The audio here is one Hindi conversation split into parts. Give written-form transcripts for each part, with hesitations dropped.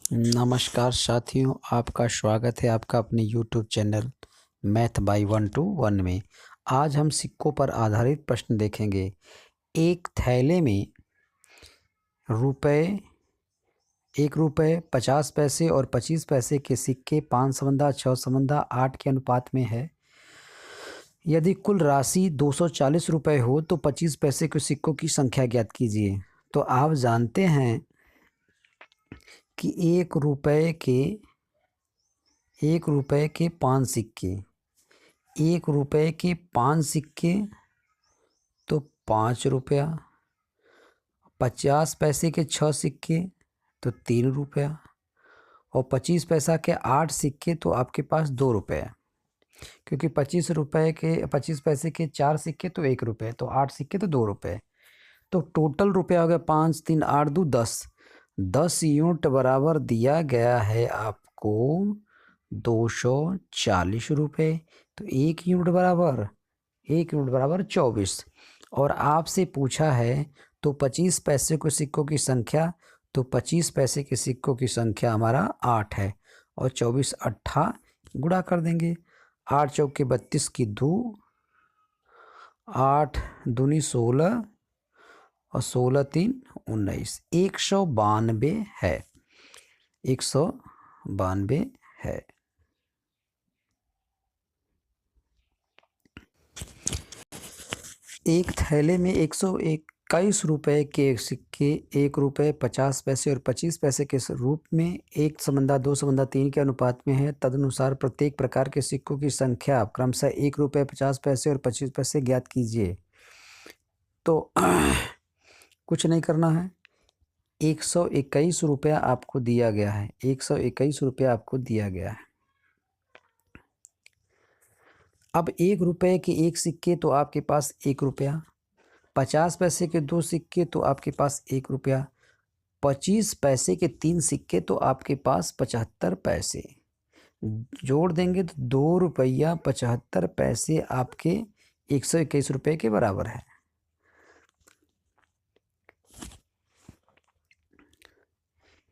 नमस्कार साथियों, आपका स्वागत है आपका अपने यूट्यूब चैनल मैथ बाई 121 में। आज हम सिक्कों पर आधारित प्रश्न देखेंगे। एक थैले में रुपए 1 रुपये 50 पैसे और 25 पैसे के सिक्के 5 6 8 के अनुपात में है। यदि कुल राशि 240 रुपये हो तो 25 पैसे के सिक्कों की संख्या ज्ञात कीजिए। तो आप जानते हैं कि 1 रुपये के 5 सिक्के, 1 रुपये के 5 सिक्के तो 5 रुपया, 50 पैसे के 6 सिक्के तो 3 रुपया और 25 पैसा के 8 सिक्के तो आपके पास 2 रुपये। क्योंकि 25 पैसे के 4 सिक्के तो 1 रुपये, तो 8 सिक्के तो 2 रुपये। तो टोटल रुपया हो गया 5 3 8 2 10। 10 यूनिट बराबर दिया गया है आपको 240 रुपये। तो 1 यूनिट बराबर 24। और आपसे पूछा है तो 25 पैसे के सिक्कों की संख्या, तो 25 पैसे के सिक्कों की संख्या हमारा 8 है और 24 8 गुणा कर देंगे। 8 चौके 32 की 2, 8 दूनी 16 और 16 3 19, 192 है। 192 है। एक थैले में 121 रुपये के सिक्के 1 रुपये 50 पैसे और 25 पैसे के रूप में 1:2:3 के अनुपात में है। तदनुसार प्रत्येक प्रकार के सिक्कों की संख्या क्रमशः 1 रुपये 50 पैसे और 25 पैसे ज्ञात कीजिए। तो कुछ नहीं करना है, 121 रुपया आपको दिया गया है। 121 रुपया आपको दिया गया है। अब 1 रुपये के 1 सिक्के तो आपके पास 1 रुपया, 50 पैसे के 2 सिक्के तो आपके पास 1 रुपया, 25 पैसे के 3 सिक्के तो आपके पास 75 पैसे। जोड़ देंगे तो 2 रुपया 75 पैसे आपके 121 रुपये के बराबर है।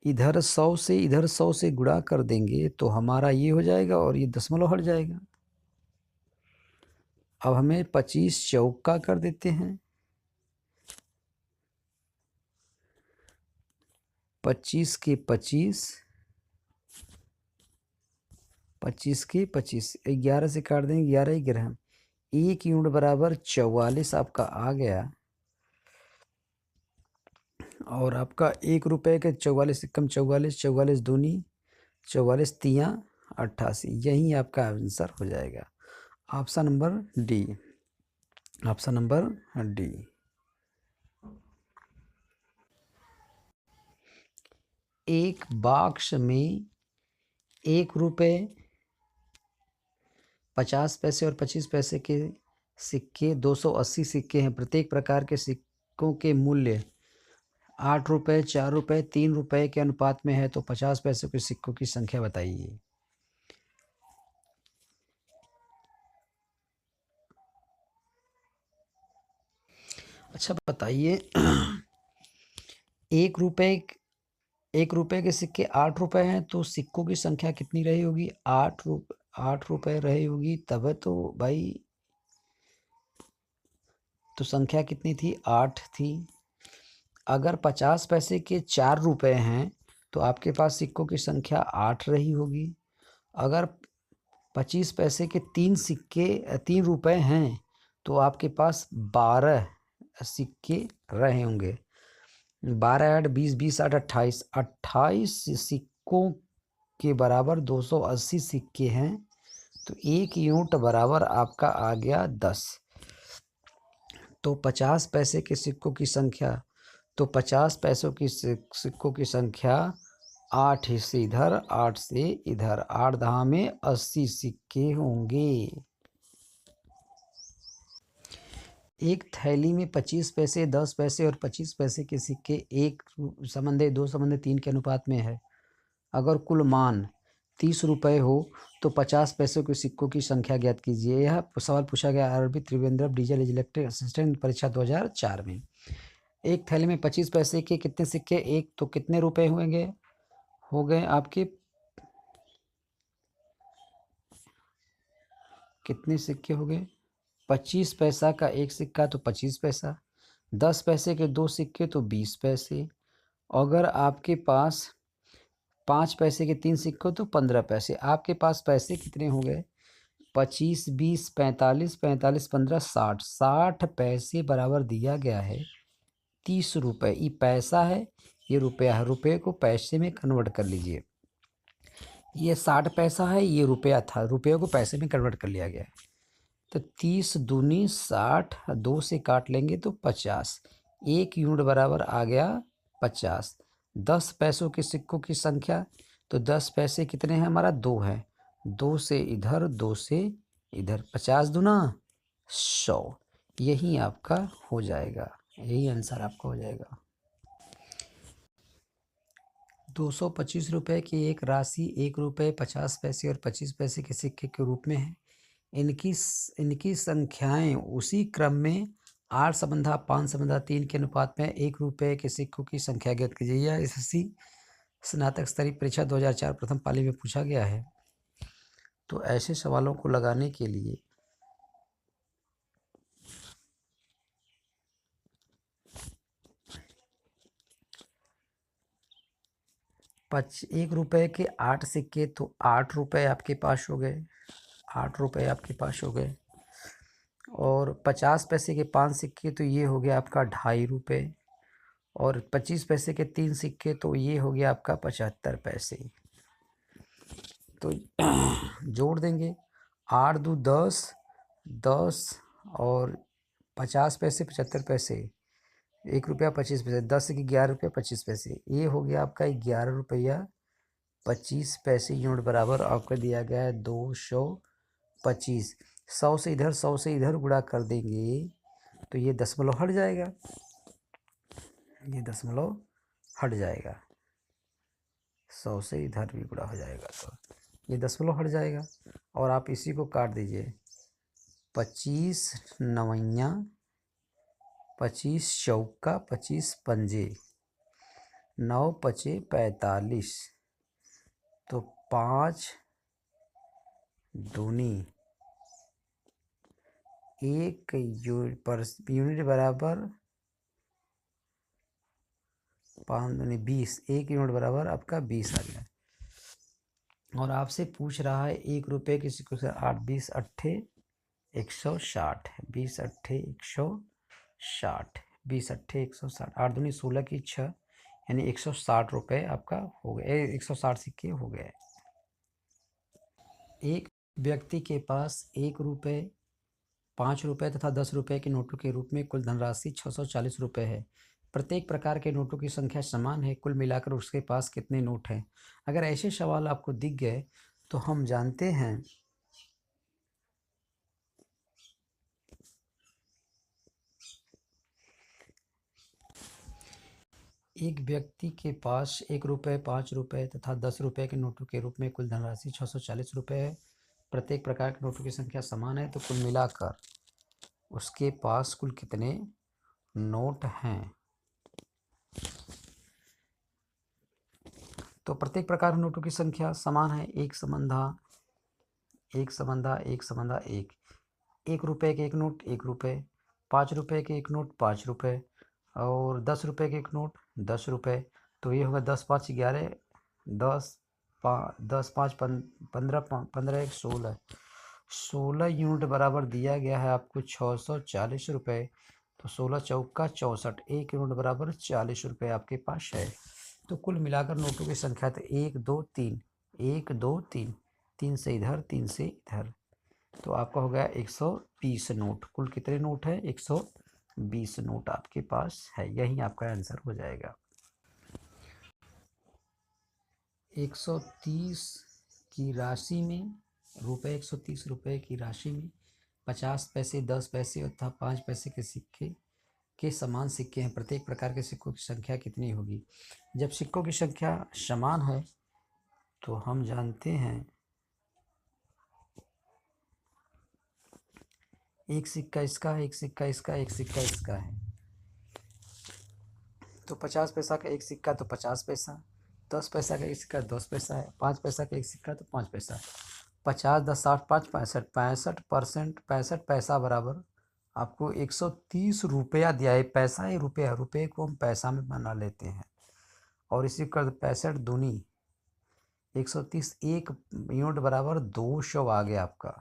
इधर 100 से गुणा कर देंगे तो हमारा ये हो जाएगा और ये दशमलव हट जाएगा। अब हमें 25 चौका कर देते हैं, 25 के 25, 25 के 25, 11 से काट देंगे, 11 11, 1 यूनिट बराबर 44 आपका आ गया। और आपका 1 रुपये के 44 कम 44, 44 दूनी 44 तियाँ 88, यही आपका आंसर हो जाएगा। Option number D. Option number D. एक बॉक्स में 1 रुपये 50 पैसे और 25 पैसे के सिक्के 280 सिक्के हैं। प्रत्येक प्रकार के सिक्कों के मूल्य 8 रुपये 4 रुपये 3 रुपये के अनुपात में है। तो 50 पैसे के सिक्कों की संख्या बताइए। अच्छा बताइए, 1 रुपये के सिक्के 8 रुपये हैं तो सिक्कों की संख्या कितनी रही होगी? 8 रुपये रही होगी, तब तो भाई तो संख्या कितनी थी? 8 थी। अगर 50 पैसे के 4 रुपये हैं तो आपके पास सिक्कों की संख्या 8 रही होगी। अगर 25 पैसे के 3 रुपये हैं तो आपके पास 12 सिक्के रहे होंगे। 12 8 20, 20 8 28, 28 सिक्कों के बराबर 280 सिक्के हैं। तो 1 यूनिट बराबर आपका आ गया 10। तो 50 पैसे के सिक्कों की संख्या, तो 50 पैसों की सिक्कों की संख्या 8 से इधर 8 से इधर, 8 दहा में 80 सिक्के होंगे। एक थैली में 25 पैसे 10 पैसे और 25 पैसे के सिक्के 1:2:3 के अनुपात में है। अगर कुल मान 30 रुपये हो तो 50 पैसों के सिक्कों की संख्या ज्ञात कीजिए। यह सवाल पूछा गया RB Trivandrum diesel electric assistant परीक्षा 2004 में। एक थैली में 25 पैसे के कितने सिक्के? 1, तो कितने रुपए हो गए आपके कितने सिक्के हो गए? 25 पैसा का एक सिक्का तो 25 पैसा, 10 पैसे के दो सिक्के तो 20 पैसे। अगर आपके पास 5 पैसे के तीन सिक्के तो 15 पैसे। आपके पास पैसे कितने हो गए? 25, 20, 45, 45, 15, 60। 60 पैसे बराबर दिया गया है 30 रुपये। ये पैसा है, ये रुपया है। रुपये को पैसे में कन्वर्ट कर लीजिए। ये 60 पैसा है, ये रुपया था, रुपये को पैसे में कन्वर्ट कर लिया गया है। तो 30 दूनी 60, 2 से काट लेंगे तो 50। एक यूनिट बराबर आ गया 50। 10 पैसों के सिक्कों की संख्या, तो 10 पैसे कितने हैं? हमारा 2 है। 2 से इधर, 2 से इधर, 50 दूना 100। यही आपका हो जाएगा, यही आंसर आपका हो जाएगा। 225 रुपये की एक राशि 1 रुपये 50 पैसे और 25 पैसे के सिक्के के रूप में है। इनकी संख्याएं उसी क्रम में 8 समंधा 5 समंधा 3 के अनुपात में 1 रुपये के सिक्कों की संख्या ज्ञात कीजिए। यह एसएससी स्नातक स्तरीय परीक्षा 2004 प्रथम पाली में पूछा गया है। तो ऐसे सवालों को लगाने के लिए एक रुपये के 8 सिक्के तो 8 रुपये आपके पास हो गए, 8 रुपये आपके पास हो गए। और 50 पैसे के 5 सिक्के तो ये हो गया आपका 2.5 रुपये। और 25 पैसे के 3 सिक्के तो ये हो गया आपका 75 पैसे। तो जोड़ देंगे, 8 दू 10, 10 और 50 पैसे 75 पैसे, 1 रुपया 25 पैसे, 10 की 11 रुपया 25 पैसे। ये हो गया आपका 11 रुपया 25 पैसे यूनिट बराबर आपका दिया गया है 225। 100 से इधर 100 से इधर गुणा कर देंगे तो ये दशमलव हट जाएगा, ये दशमलव हट जाएगा। 100 से इधर भी गुणा हो जाएगा तो ये दशमलव हट जाएगा। और आप इसी को काट दीजिए, 25 नवैया 25 चौका 25 पंजे, 9 पचे 45, तो 5 दूनी 1 यूनिट बराबर 5 दूनी 20, 1 यूनिट बराबर आपका 20 आ गया। और आपसे पूछ रहा है 1 रुपये के सिक्कों से 8, 20 अट्ठे 160, 20 अट्ठे 160, 20 अट्ठे 160, 8 दूनी 16 की 6, यानी 160 रुपये आपका हो गए, 160 सिक्के हो गए। एक व्यक्ति के पास 1 रुपये 5 रुपये तथा 10 रुपये के नोटों के रूप में कुल धनराशि 640 रुपये है। प्रत्येक प्रकार के नोटों की संख्या समान है, कुल मिलाकर उसके पास कितने नोट हैं? अगर ऐसे सवाल आपको दिख गए तो हम जानते हैं एक व्यक्ति के पास 1 रुपये 5 रुपये तथा 10 रुपये के नोटों के रूप में कुल धनराशि 640 रुपये है। प्रत्येक प्रकार के नोटों की संख्या समान है, तो कुल मिलाकर उसके पास कुल कितने नोट हैं? तो प्रत्येक प्रकार के नोटों की संख्या समान है, एक समंधा एक समंधा एक समंधा एक। 1 रुपये के एक नोट 1 रुपये, 5 रुपये के एक नोट 5 रुपये और 10 रुपये के एक नोट 10 रुपये। तो ये होगा 10 5 11, 10 5 15, 15 1 16, 16 यूनिट बराबर दिया गया है आपको 640 रुपये। तो 16 चौका 64, 1 यूनिट बराबर 40 रुपये आपके पास है। तो कुल मिलाकर नोटों की संख्या तो 1 2 3, 1 2 3, 3 से इधर 3 से इधर, तो आपका हो गया 120 नोट। कुल कितने नोट है? 120 नोट आपके पास है, यही आपका आंसर हो जाएगा। 130 की राशि में रुपये 130 रुपये की राशि में 50 पैसे 10 पैसे तथा 5 पैसे के सिक्के के समान सिक्के हैं। प्रत्येक प्रकार के सिक्कों की संख्या कितनी होगी? जब सिक्कों की संख्या समान है तो हम जानते हैं एक सिक्का इसका है, एक सिक्का इसका, एक सिक्का इसका है। तो 50 पैसा का एक सिक्का तो 50 पैसा, 10 पैसा का एक सिक्का 10 पैसा है, 5 पैसा का एक सिक्का तो 5 पैसा है। 50 10 60 5 65 65% 65 पैसा बराबर आपको 130 रुपया दिया है। पैसा ही रुपया, रुपये को हम पैसा में बना लेते हैं और इसी कर 65 दूनी 130, एक यूनिट बराबर 200 आ गया आपका।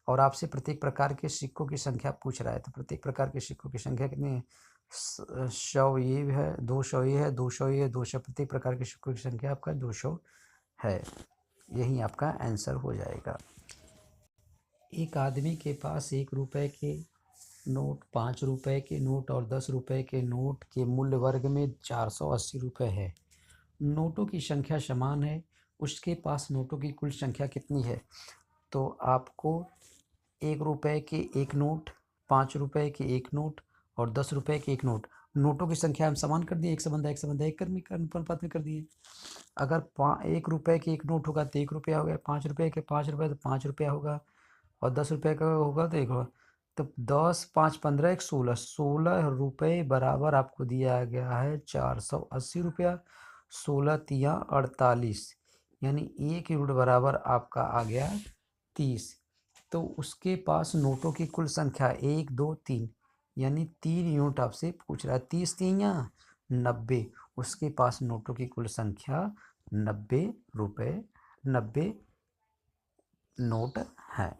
और आपसे प्रत्येक प्रकार के सिक्कों की संख्या पूछ रहा है, तो प्रत्येक प्रकार के सिक्कों की संख्या कितनी है? 100 ये है, 200 ये है, 200 ये है, 200, प्रत्येक प्रकार के सिक्कों की संख्या आपका 200 है। यही आपका आंसर हो जाएगा। एक आदमी के पास 1 रुपए के नोट, 5 रुपए के नोट और 10 रुपए के नोट के मूल्य वर्ग में 480 रुपये है। नोटों की संख्या समान है, उसके पास नोटों की कुल संख्या कितनी है? तो आपको 1 रुपए के एक नोट, 5 रुपए के एक नोट और 10 रुपए के एक नोट, नोटों की संख्या हम समान कर दिए, एक से बंधा एक अनुपात में कर दिए। अगर 1 रुपए के एक नोट होगा तो 1 रुपया हो गया, 5 रुपए के 5 रुपये तो 5 रुपया होगा और 10 रुपये का होगा तो 1 होगा। तो 10 5 15 1 16, 16 रुपये बराबर आपको दिया गया है 480 रुपया। 16 तिया 48, यानी 1 यूनिट बराबर आपका आ गया 30। तो उसके पास नोटों की कुल संख्या 1 2 3, यानी 3 यूनिट आपसे पूछ रहा है। 30 तिया 90, उसके पास नोटों की कुल संख्या 90 रुपये, 90 नोट है।